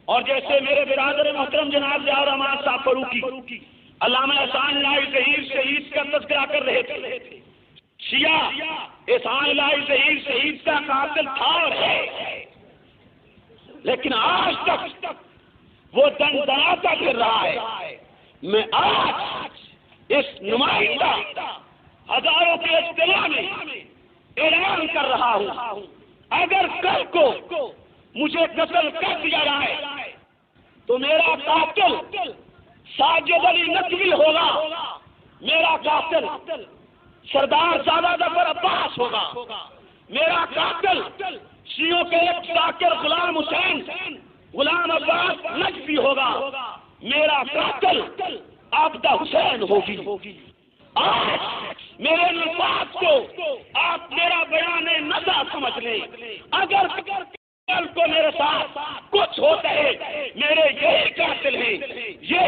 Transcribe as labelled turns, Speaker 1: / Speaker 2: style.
Speaker 1: اور جیسے میرے برادر محترم جناب ضیاء الرحمان صاحب فاروقی علامہ احسان الہی ظہیر شہید کا تذکرہ کر رہے تھے، شیعہ احسان الہی ظہیر شہید کا قاتل تھا اور ہے، لیکن آج تک وہ دندناتا پھر رہا ہے۔ میں آج اس نمائندہ ہزاروں کے اجتماع میں اعلان کر رہا ہوں، اگر کل کو مجھے قتل کر دیا جائے تو میرا قاتل ساجد علی ندوی ہوگا، میرا قاتل سردار زادہ ظفر عباس ہوگا، میرا قاتل شیعوں کے ایک شاکر غلام حسین غلام عباس نجفی ہوگا، میرا قاتل عابدہ حسین ہوگی۔ آج میرے الفاظ کو آپ میرا بیان نظر سمجھ لیں، اگر کل کو میرے ساتھ کچھ ہوتا ہے، میرے یہی قاتل ہیں، یہ